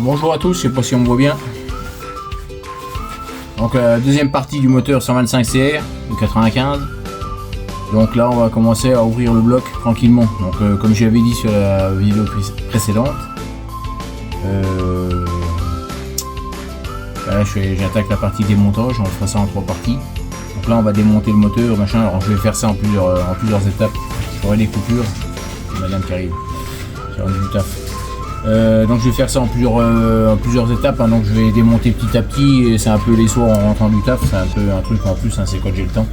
Bonjour à tous, je sais pas si on me voit bien. Donc deuxième partie du moteur 125 CR de 95. Donc là on va commencer à ouvrir le bloc tranquillement. Donc comme j'avais dit sur la vidéo précédente, là j'attaque la partie démontage, on fera ça en 3 parties. Donc là on va démonter le moteur, machin. Alors je vais faire ça en plusieurs étapes. J'aurai des coupures. Madame qui arrive, c'est rendu du taf. Donc je vais faire ça en plusieurs étapes, hein. Donc je vais démonter petit à petit, et c'est un peu les soirs en rentrant du taf, c'est un peu un truc en plus, hein, c'est quand j'ai le temps.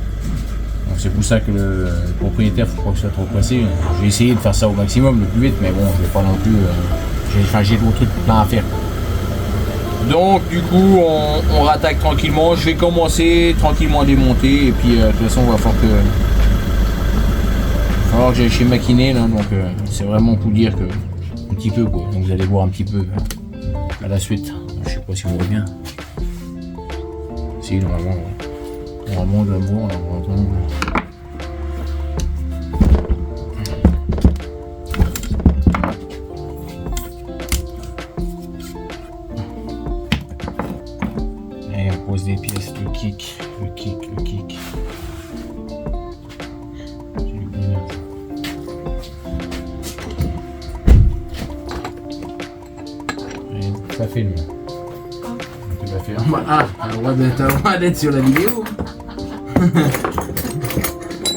Donc c'est pour ça que le propriétaire, faut pas que ce soit trop pressé. Je vais essayer de faire ça au maximum le plus vite, mais bon, je vais pas non plus, j'ai d'autres trucs plein à faire. Donc du coup on rattaque tranquillement, je vais commencer tranquillement à démonter, et puis de toute façon on va falloir que j'aille chez Maquinet là, donc c'est vraiment pour dire que un petit peu quoi, donc vous allez voir un petit peu à la suite. Je sais pas si vous voyez bien. Si normalement on doit voir là, on va entendre. Et on pose des pièces, le kick. Ça filme. Tu vas faire. Ah, t'as le droit d'être sur la vidéo.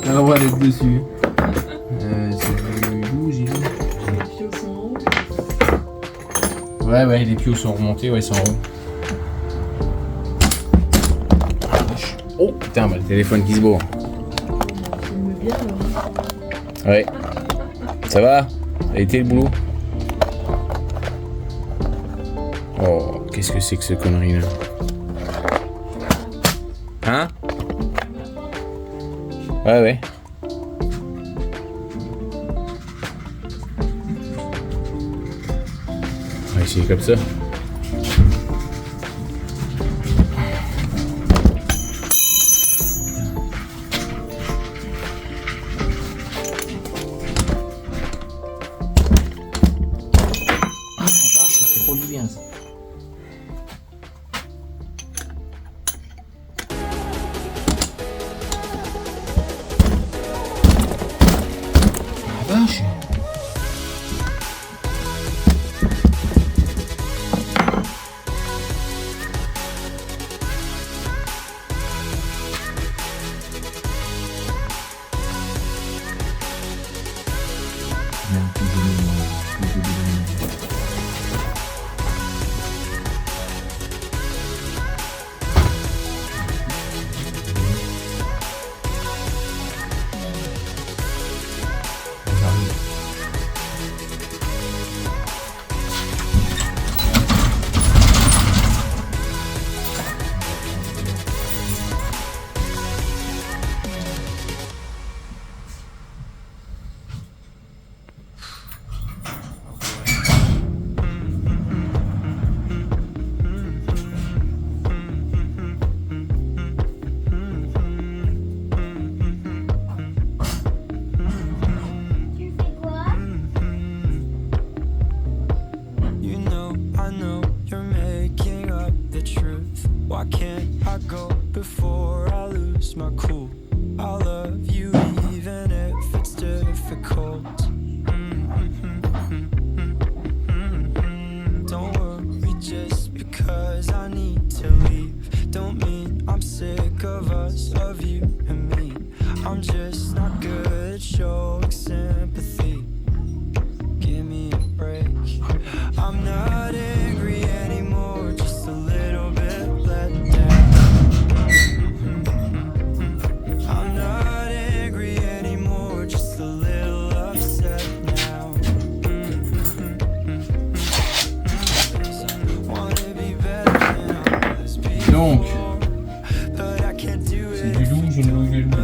T'as le droit d'être dessus. C'est du 12, il est. Les piaux sont en haut. Ouais, les piaux sont remontés, ouais, ils sont en haut. Oh putain, bah, le téléphone qui se bourre. Filme bien alors. Ouais. Ça va? Ça a été le boulot? Oh, qu'est-ce que c'est que ce connerie là? Hein? Ouais. On va essayer comme ça. Ah, vache, c'est trop du bien ça. Vache. Donc, c'est du loup, je ne louis du loup. Ça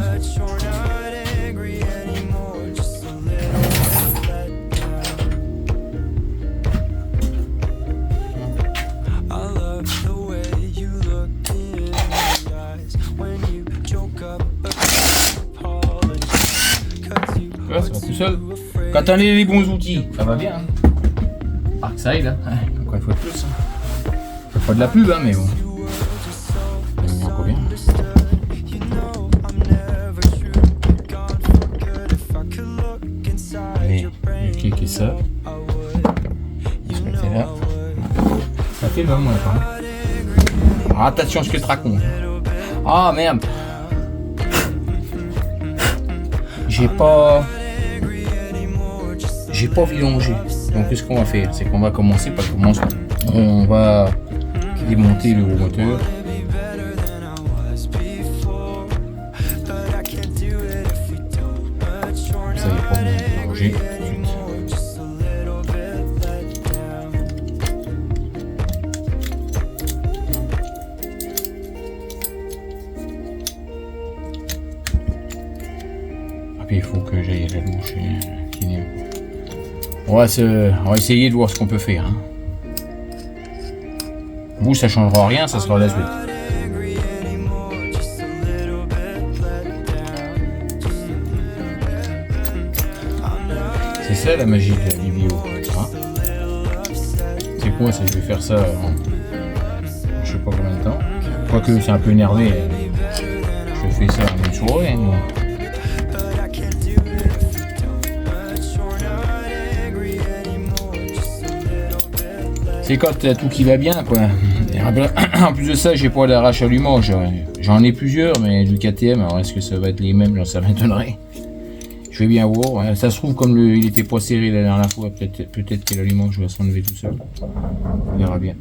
va tout seul. Quand on a les bons outils, ça va bien. Arcside, hein. Encore une fois de plus. Une fois de la pub, hein, mais bon. Il encore bien. Allez, je clique ça. Je vais mettre là. Ça fait le moins pas. Ah, attention à ce que je te raconte. Ah merde. J'ai pas vidanger. Donc ce qu'on va faire, c'est qu'on va commencer par commencer. On va démonter le gros moteur. Ça y est, pas besoin de vidanger tout de suite. Après il faut que j'aille la bouche kiné. On va essayer de voir ce qu'on peut faire. Hein. Vous, ça changera rien, ça sera la suite. C'est ça la magie de la vidéo. Hein. C'est quoi ça? Je vais faire ça en je sais pas combien de temps. Quoique c'est un peu énervé. Je fais ça en une soirée. Hein. C'est quand t'as tout qui va bien quoi. En plus de ça, j'ai pas d'arrache allumage. J'en ai plusieurs, mais du KTM, alors est-ce que ça va être les mêmes? Ça m'étonnerait. Je vais bien voir. Ça se trouve, comme il était pas serré la dernière fois, peut-être que l'allumage va s'enlever tout seul. On verra bien.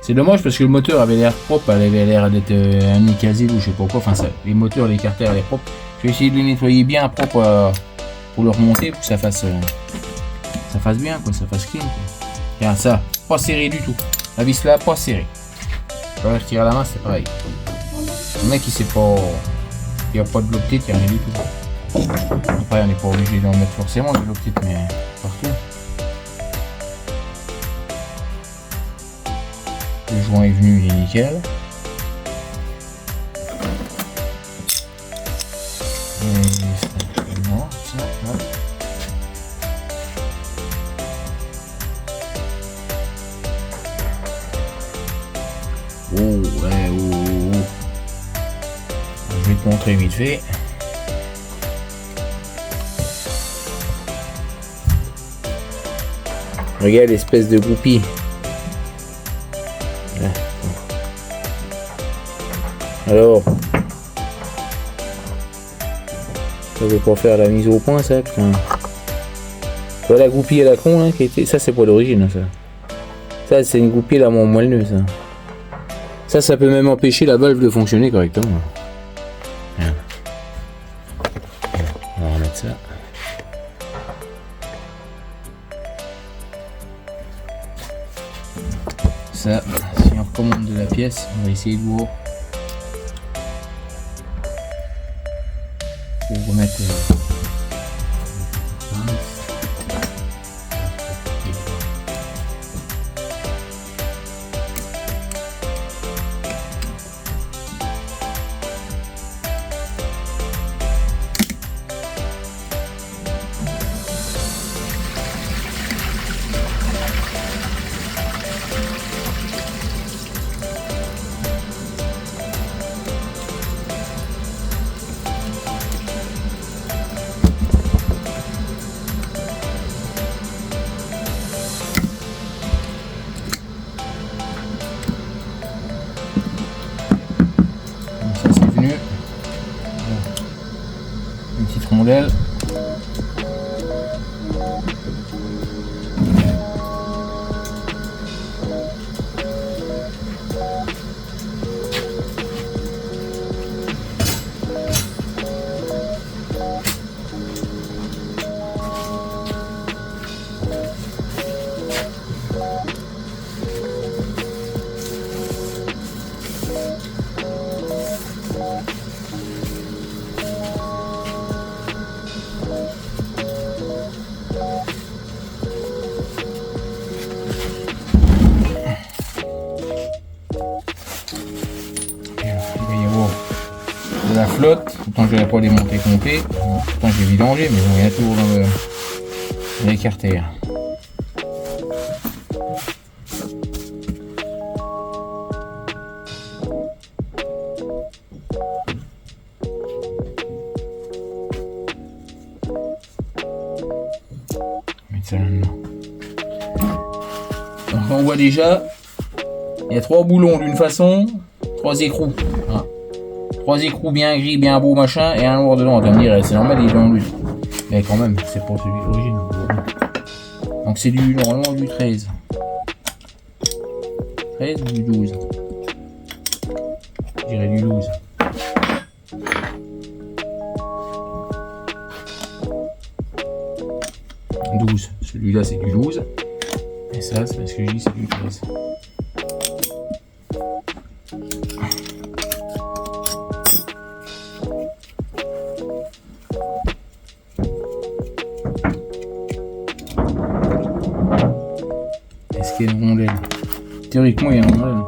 C'est dommage parce que le moteur avait l'air propre, elle avait l'air d'être un nicazile ou je sais pas quoi. Enfin, ça, les moteurs, les carters, l'air propre. Je vais essayer de les nettoyer bien propre pour le remonter pour que ça fasse bien, quoi, ça fasse clean. Quoi. Regarde ça, pas serré du tout. La vis là, pas serré. Quand je tire à la main, c'est pareil. Le mec, il sait pas. Il n'y a pas de bloc-tête, il n'y a rien du tout. Après, on n'est pas obligé d'en mettre forcément de bloc-tête, mais partout. Le joint est venu, il est nickel. Et c'est bon, ça, là. Oh, ouais, oh. Je vais te montrer vite fait. Regarde l'espèce de goupille. Là. Alors, ça veut pas faire la mise au point, ça, putain. Voilà la goupille à la con, là, qui était. Ça, c'est pas d'origine, ça. Ça, c'est une goupille à mon moelleux, ça. Ça peut même empêcher la valve de fonctionner correctement. Voilà. On va remettre ça. Ça, si on recommande de la pièce, on va essayer de voir. Pour remettre. Une petite rondelle. La flotte, pourtant je vais pas démonter complet, pourtant j'ai vidangé, mais il y a toujours dans le... Et écarter. Mettre ça là-dedans. Donc on voit déjà, il y a 3 boulons d'une façon, 3 écrous. Hein. 3 écrous bien gris, bien beau machin, et un noir dedans. On va me dire, c'est normal, il est dans l'huile. Mais quand même, c'est pas celui d'origine. Donc c'est du normalement du 13. 13 ou du 12. Je dirais du 12. Celui-là c'est du 12. Et ça, c'est parce que je dis c'est du 13. Est-ce qu'il y a une rondelle? Théoriquement, il y a une rondelle.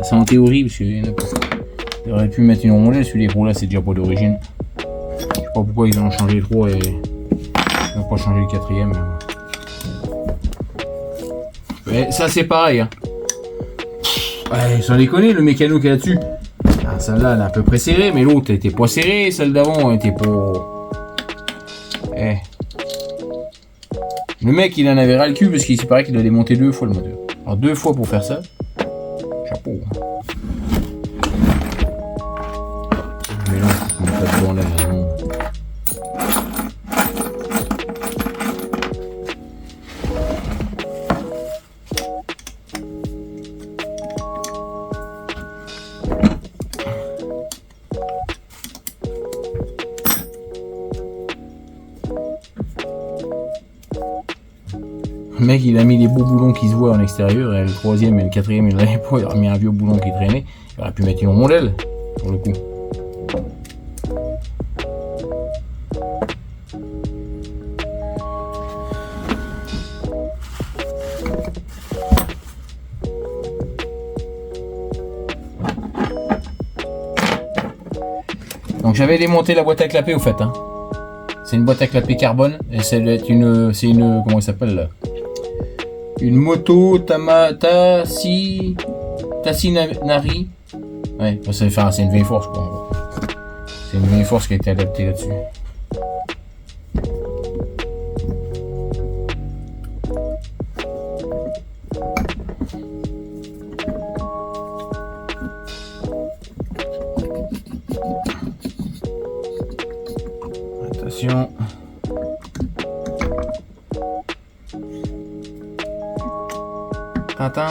C'est en théorie, parce qu'il y en a pas. Il aurait pu mettre une rondelle, celui-là là c'est déjà pas d'origine. Je sais pas pourquoi ils ont changé le 3 et ils n'ont pas changé le 4ème. Mais ça c'est pareil. Hein. Ouais, sans déconner, le mécano qui est là-dessus. Ah, celle-là elle est à peu près serrée, mais l'autre elle était pas serrée, celle d'avant elle était pas. Eh. Le mec il en avait ras le cul parce qu'il paraît qu'il doit démonter 2 fois le moteur. Alors 2 fois pour faire ça. Chapeau. Mais là, on met pas devant là, non. Le mec il a mis les beaux boulons qui se voient en extérieur et le 3ème et le 4ème il l'avait pas, il a mis un vieux boulon qui traînait, il aurait pu mettre une rondelle pour le coup. Donc j'avais démonté la boîte à clapper au fait. Hein. C'est une boîte à clapper carbone et c'est une comment il s'appelle là? Une moto Tassinari. Ouais, c'est une V-Force quoi. En gros. C'est une V-Force qui a été adaptée là-dessus. Attention. Tintin.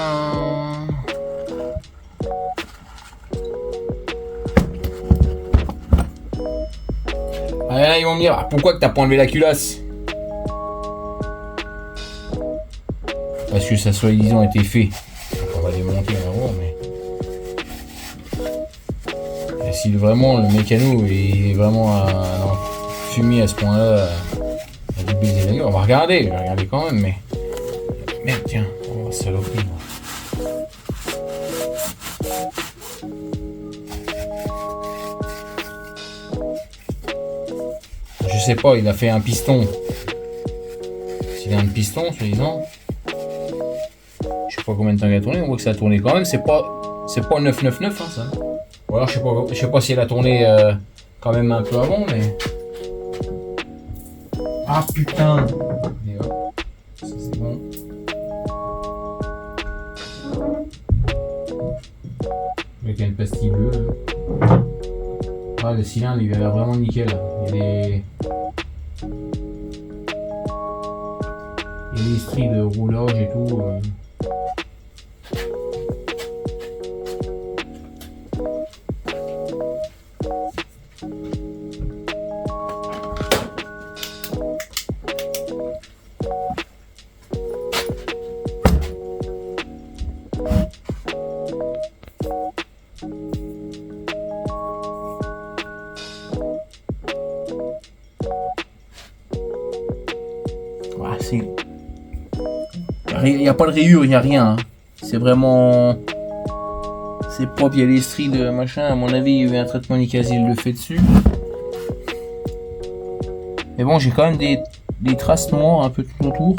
Ah là, ils vont me dire, pourquoi que t'as pas enlevé la culasse? Parce que ça soi-disant été fait. On va démonter en gros, mais... Et si vraiment le mécano est vraiment fumé à ce point-là, à du baiser la gueule, on va regarder, je vais regarder quand même, mais... Merde, tiens, on va saloper. Je sais pas, il a fait un piston. S'il a un piston, soi-disant. Je sais pas combien de temps il a tourné, on voit que ça a tourné quand même, c'est pas 999 hein, ça. Ou alors je sais pas si elle a tourné quand même un peu avant, mais. Ah putain! Et hop, ça c'est bon. Avec une pastille bleue. Ah, le cylindre il a l'air vraiment nickel. Il y a des stries de roulage et tout. Il n'y a pas de rayures, il n'y a rien. Hein. C'est vraiment... C'est propre, il y a les stries de machin. À mon avis, il y a eu un traitement Nicasil le fait dessus. Mais bon, j'ai quand même des traces noires un peu tout autour.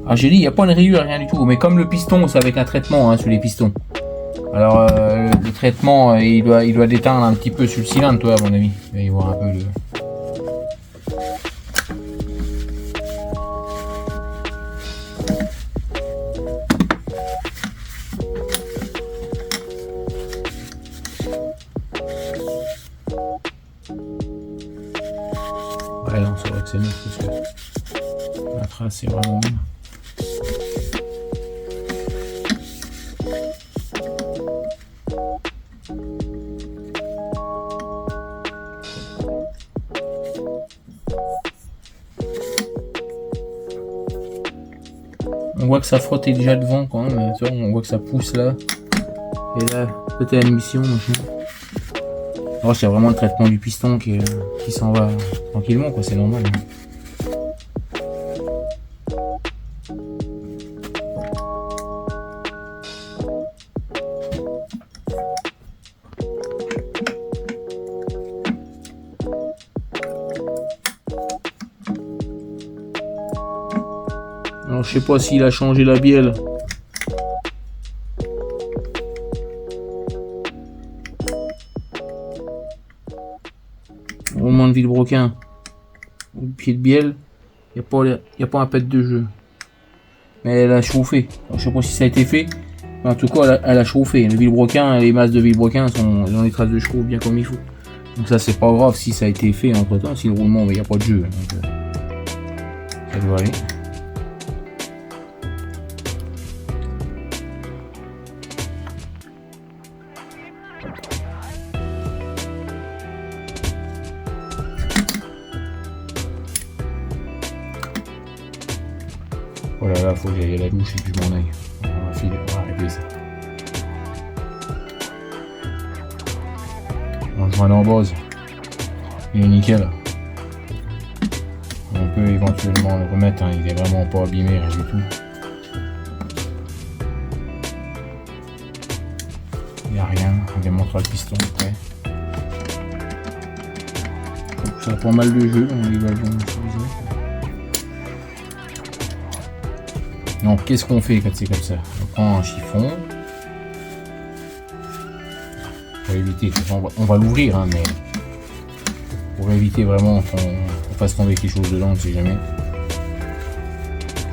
Alors j'ai dit, il n'y a pas de rayure, rien du tout. Mais comme le piston, c'est avec un traitement hein, sur les pistons. Alors le traitement, il doit déteindre un petit peu sur le cylindre, toi, à mon avis. Il va y voir un peu le... Ouais, non, c'est vrai que c'est neuf parce que la trace c'est vraiment bien. On voit que ça frottait déjà devant quand même, tu vois, on voit que ça pousse là. Et là, peut-être à l'émission, machin. Oh, c'est vraiment le traitement du piston qui s'en va tranquillement, quoi, c'est normal. Hein. Alors, je sais pas s'il a changé la bielle. Roulement de vilebrequin au pied de bielle, il n'y a pas un pet de jeu. Mais elle a chauffé. Alors, je sais pas si ça a été fait. Mais en tout cas, elle a chauffé. Le vilebrequin, les masses de vilebrequin sont dans les traces de chauffe bien comme il faut. Donc ça, c'est pas grave si ça a été fait entre temps. Si le roulement, il n'y a pas de jeu. Donc, ça doit aller. Oh là là, faut que j'aille à la douche et puis je m'en aille. On va régler ça. On joint en base. Il est nickel. On peut éventuellement le remettre, hein. Il est vraiment pas abîmé, rien du tout. Il n'y a rien, on démontera le piston après. Ça a pas mal de jeu, on y va le bon. Donc qu'est-ce qu'on fait quand c'est comme ça? On prend un chiffon. Pour éviter, on va l'ouvrir, hein, mais pour éviter vraiment qu'on fasse tomber quelque chose dedans, on ne sait jamais.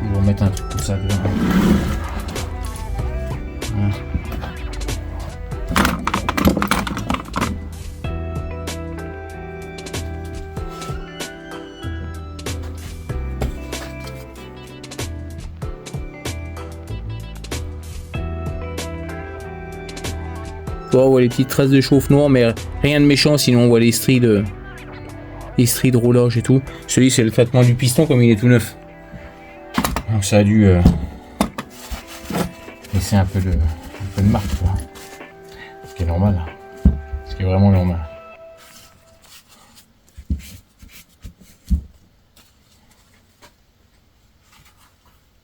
Toujours mettre un truc comme ça dedans. Voilà. On voit les petites traces de chauffe noire, mais rien de méchant, sinon on voit les stries de roulage et tout. Celui c'est le traitement du piston comme il est tout neuf. Donc ça a dû laisser un peu de marque, quoi. Ce qui est normal. Ce qui est vraiment normal.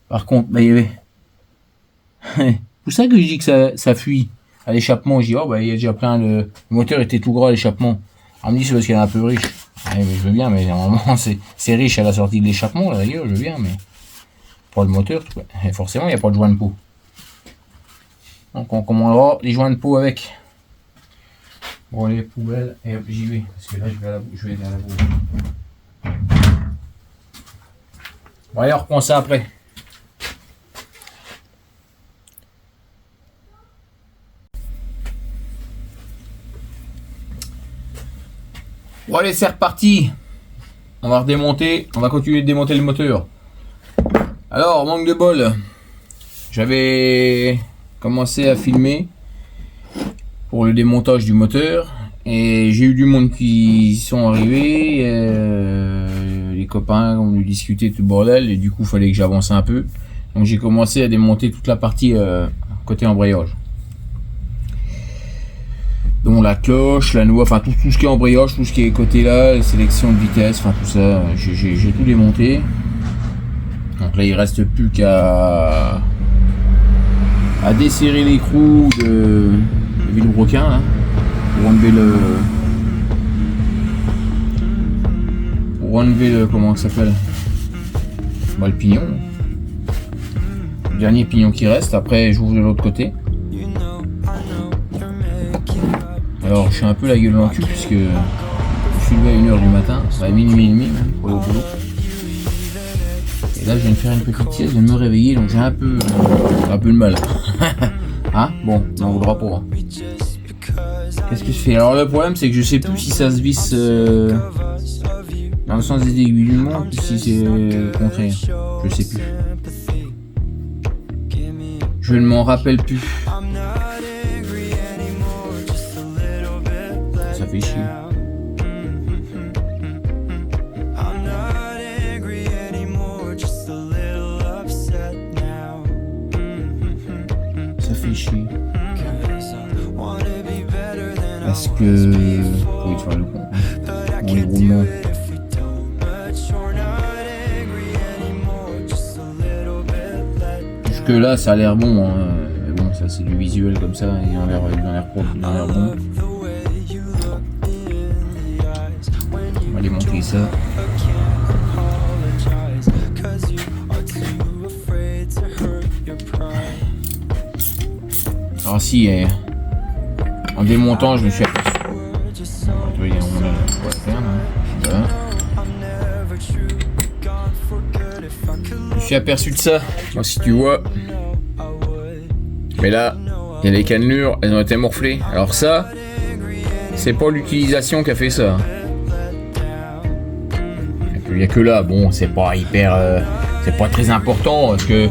Par contre, bah, il y avait... c'est pour ça que je dis que ça fuit. À l'échappement, je dis, oh, bah, il y a déjà plein le moteur était tout gras à l'échappement. On me dit, c'est parce qu'elle est un peu riche. Ouais, mais je veux bien, mais normalement, c'est riche à la sortie de l'échappement, d'ailleurs, je veux bien, mais pas le moteur, tout. Et forcément, il n'y a pas de joint de peau. Donc, on commandera les joints de peau avec. Bon, les poubelles, et hop, j'y vais, parce que là, je vais aller à la boue. Bon, allez, on reprend ça après. Bon allez, c'est reparti. On va redémonter, on va continuer de démonter le moteur. Alors, manque de bol. J'avais commencé à filmer pour le démontage du moteur. Et j'ai eu du monde qui sont arrivés. Les copains ont dû discuter tout le bordel. Et du coup, il fallait que j'avance un peu. Donc j'ai commencé à démonter toute la partie côté embrayage. Donc la cloche, la noix, enfin tout ce qui est embrayage, tout ce qui est côté là, la sélection de vitesse, enfin tout ça, j'ai tout démonté. Donc là il reste plus qu'à desserrer l'écrou de vilebrequin là, pour enlever le, comment ça s'appelle, bah, le pignon. Le dernier pignon qui reste, après j'ouvre de l'autre côté. Alors je suis un peu la gueule dans le cul puisque je suis levé à 1h du matin, à minuit et demi même pour aller au boulot. Et là je viens de faire une petite sieste, je viens de me réveiller, donc j'ai un peu de mal. Hein? Bon, on n'en voudra pas. Hein. Qu'est-ce que je fais? Alors le problème c'est que je sais plus si ça se visse dans le sens des aiguilles du montre ou si c'est le contraire. Je sais plus. Je ne m'en rappelle plus. Ça fait chier. Ça fait chier. Parce que... Oui, tu vas le con. Bon, les roulements. Jusque là, ça a l'air bon. Hein. Mais bon, ça c'est du visuel comme ça. Ils ont l'air propre, ils ont l'air bon. On va démonter ça. Alors si, en démontant, je me suis aperçu. Je me suis aperçu de ça. Moi, si tu vois. Mais là, il y a les cannelures, elles ont été morflées. Alors ça, c'est pas l'utilisation qui a fait ça. Il n'y a que là, bon, c'est pas hyper, c'est pas très important parce que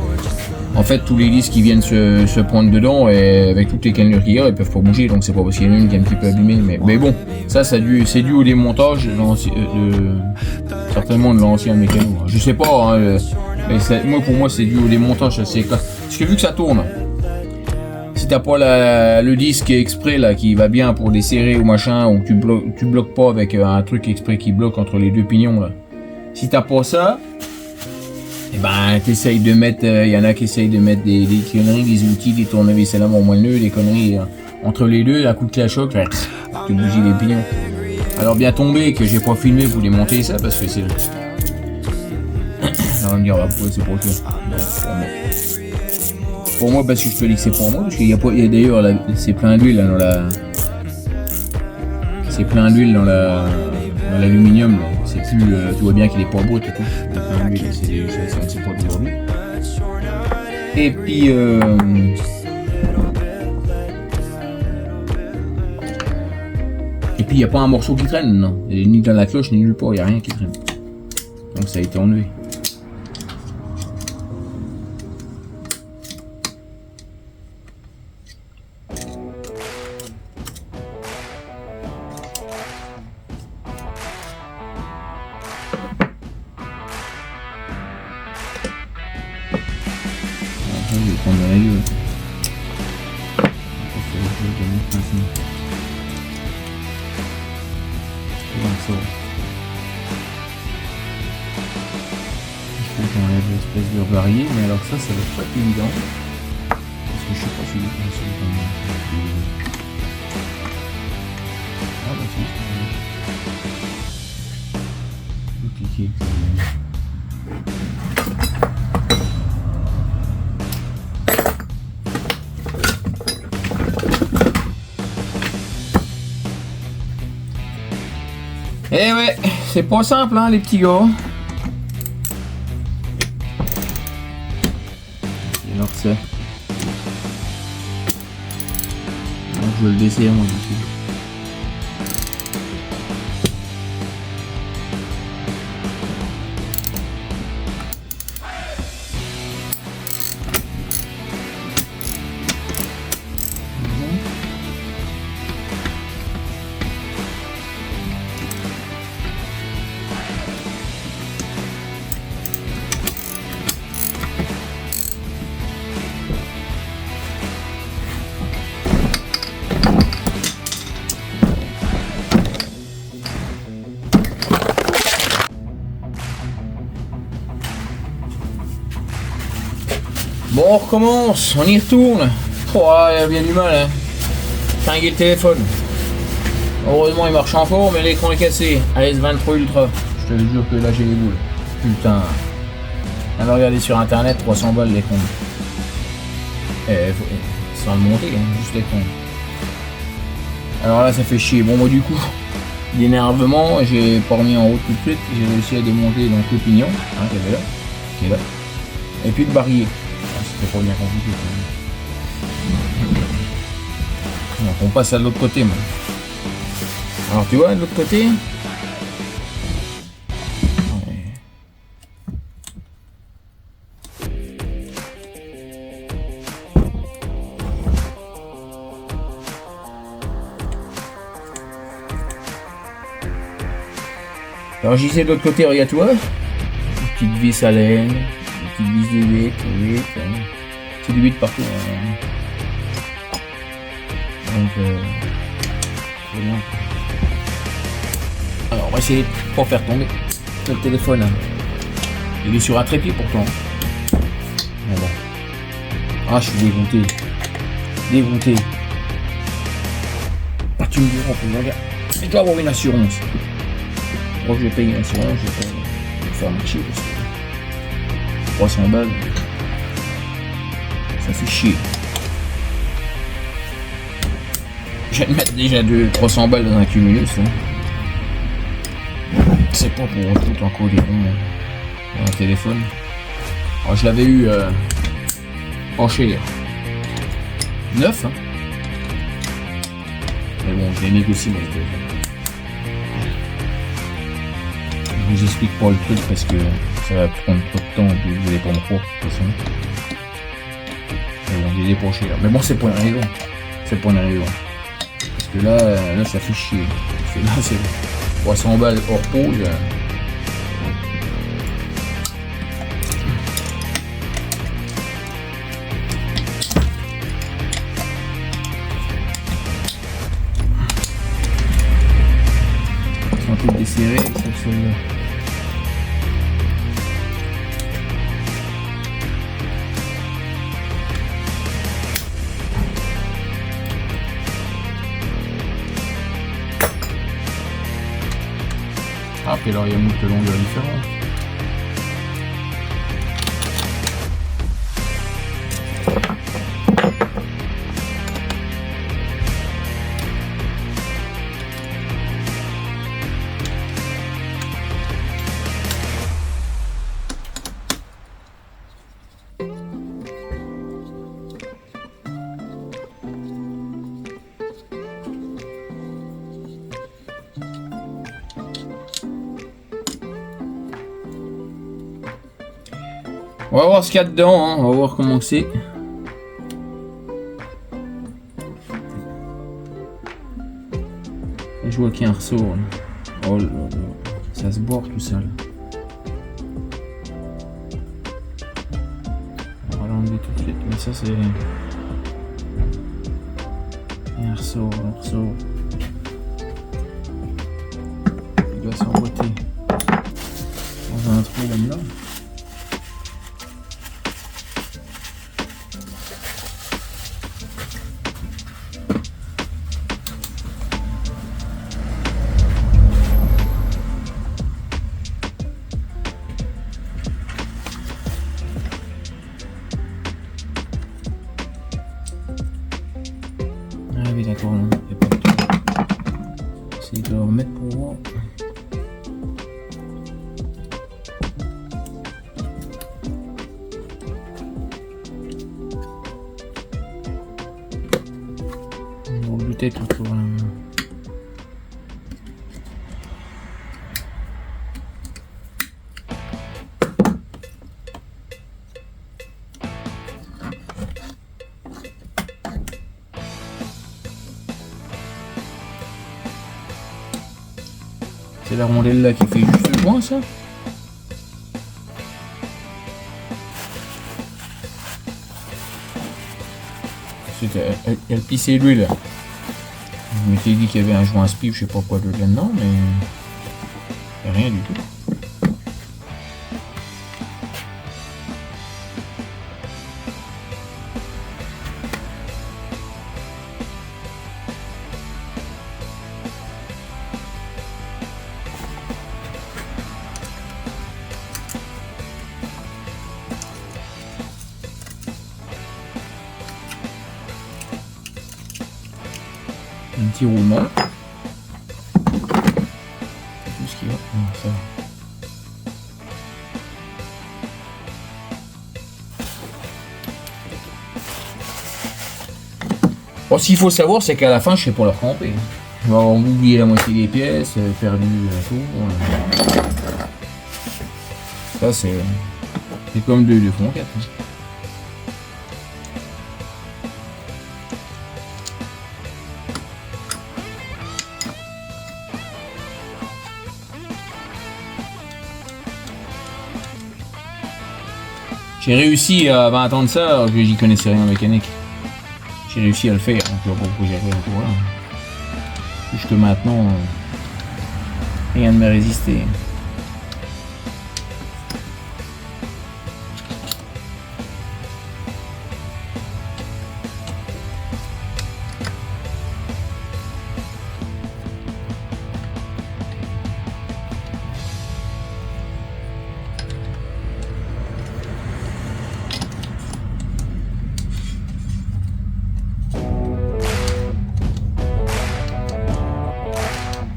en fait tous les listes qui viennent se prendre dedans et avec toutes les cannelures qu'il y a, ils peuvent pas bouger, donc c'est pas parce qu'il y en a une qui est un petit peu abîmée. Mais bon, ça c'est dû au démontage certainement de l'ancien mécano. Je sais pas, hein, pour moi c'est dû au démontage. Parce que vu que ça tourne, si t'as pas le disque exprès là qui va bien pour desserrer ou machin, ou tu bloques pas avec un truc exprès qui bloque entre les deux pignons là. Si t'as pas ça, et ben t'essayes de mettre, y en a qui essayent de mettre des conneries, des outils, des tournevis à la mort moelleux, des conneries entre les deux, à coup de clachoc, tu bouges les pignons. Alors bien tombé que j'ai pas filmé pour démonter ça parce que c'est. On va me dire, bah, pourquoi c'est pour toi? Pour moi, parce que je te dis que c'est pour moi, parce qu'il y a d'ailleurs c'est plein d'huile dans la. C'est plein d'huile dans l'aluminium. C'est plus, tu vois bien qu'il est pas brut et tout. C'est pas d'aujourd'hui. Et puis il n'y a pas un morceau qui traîne, non. Et ni dans la cloche, ni nulle part, il n'y a rien qui traîne. Donc ça a été enlevé. Je vais prendre la gueule. Il faut qu'on enlève l'espèce de varié, mais alors ça va pas être évident. Parce que je sais pas si c'est ah bah si, c'est cliquer. Eh ouais, c'est pas simple hein les petits gars. Et alors ça. Donc je veux le desserrer moi ici. Bon, on recommence, on y retourne. Oh, il y a bien du mal, hein. Tringuer le téléphone. Heureusement il marche encore, mais l'écran est cassé. AS23 Ultra. Je te jure que là j'ai les boules. Putain. Alors regardez sur internet, 300 balles l'écran. Sans le monter, hein, juste l'écran. Alors là ça fait chier. Bon moi du coup, d'énervement, j'ai pas remis en route tout de suite. J'ai réussi à démonter donc le pignon, hein, qui est là. Qui est là. Et puis le barillet. Ah, c'était pas bien compliqué. Donc on passe à l'autre côté. Alors tu vois de l'autre côté. Alors j'y sais de l'autre côté, regarde-toi. Petite vis à laine, petite vis de 8, c'est du 8 partout. Donc c'est bien. Alors on va essayer de pas faire tomber le téléphone. Il est sur un trépied pourtant. Mais bon. Ah je suis dégoûté. Dégoûté. Ah tu me diras, regarde. Je dois avoir une assurance. Je vais payer une assurance, je vais me faire marcher parce que 300 balles, ça fait chier. Je vais te mettre déjà 300 balles dans un cumulus. Hein. C'est pas pour tout encore des ronds dans un téléphone. Alors, je l'avais eu pas cher. 9 hein. Mais bon, je l'ai négocié moi le téléphone. Je vous explique pas le truc parce que ça va prendre trop de temps et puis vous allez pas me croire de toute façon. Mais bon, il est pas cher. Mais bon, c'est pas une raison. C'est pas une raison. Parce que là ça fait chier. Parce que là, c'est 300 balles hors pause. Ils sont tous desserrés, sauf celui-là. Ah, puis alors il y a moult longueurs différentes. On va voir ce qu'il y a dedans, hein. On va voir comment c'est. Et je vois qu'il y a un ressort là. Oh là là, ça se bord tout ça là. On va l'enlever tout de suite, mais ça c'est... Il y a un ressort, un ressort. Il doit s'emboîter dans un trou là-dedans. Ah oui d'accord, non, il n'y a pas de tout. Essayer de le remettre pour voir. On va lutter tout pour là. C'est la rondelle là qui fait juste le joint, ça. Elle pissait l'huile. Je m'étais dit qu'il y avait un joint spif, je sais pas quoi de là-dedans, mais il n'y a rien du tout. petit roulement. C'est tout ce qu'il y a. Ça. Bon, ce qu'il faut savoir, c'est qu'à la fin, je sais pas leur camper. Je vais avoir oublié la moitié des pièces, perdu tout. Ça, c'est comme deux font 4. J'ai réussi à 20 ans de ça, alors que j'y connaissais rien en mécanique. J'ai réussi à le faire, donc je vois pas pourquoi j'y arrive encore là. Jusque maintenant, rien ne m'a résisté.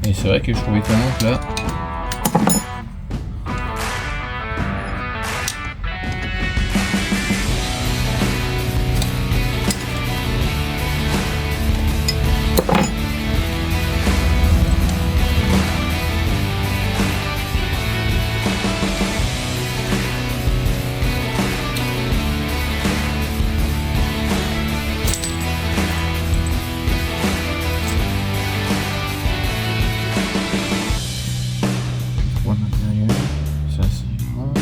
Et c'est vrai que je trouvais étonnant que là, ça c'est bon.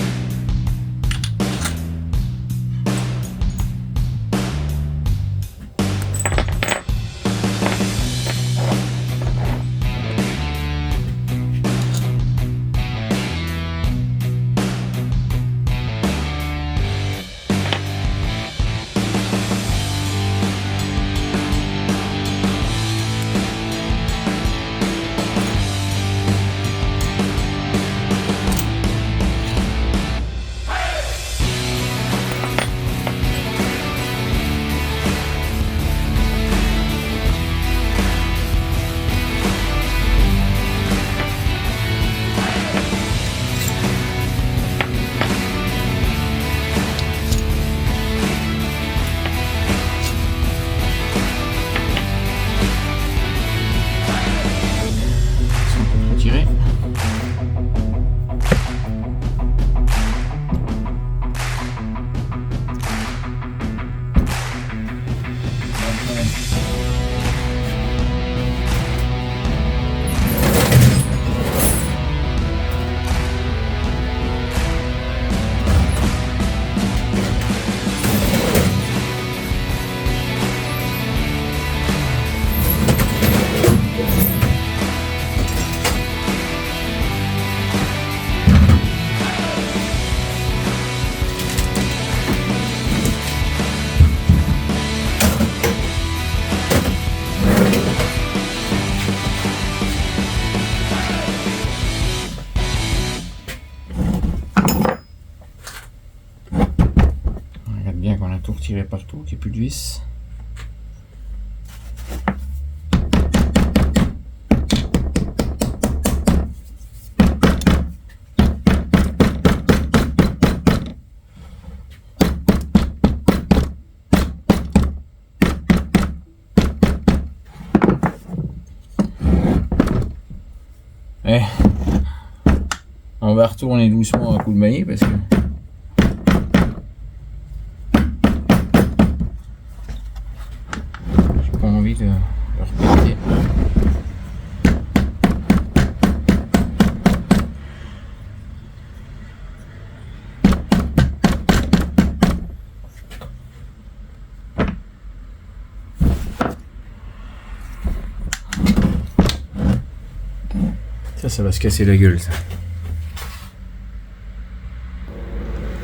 Tirer. Regarde bien qu'on a tout retiré partout, qu'il n'y ait plus de vis. On va retourner doucement à coup de maillet parce que j'ai pas envie de repéter. Ça va se casser la gueule, ça.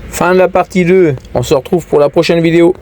Fin de la partie 2. On se retrouve pour la prochaine vidéo.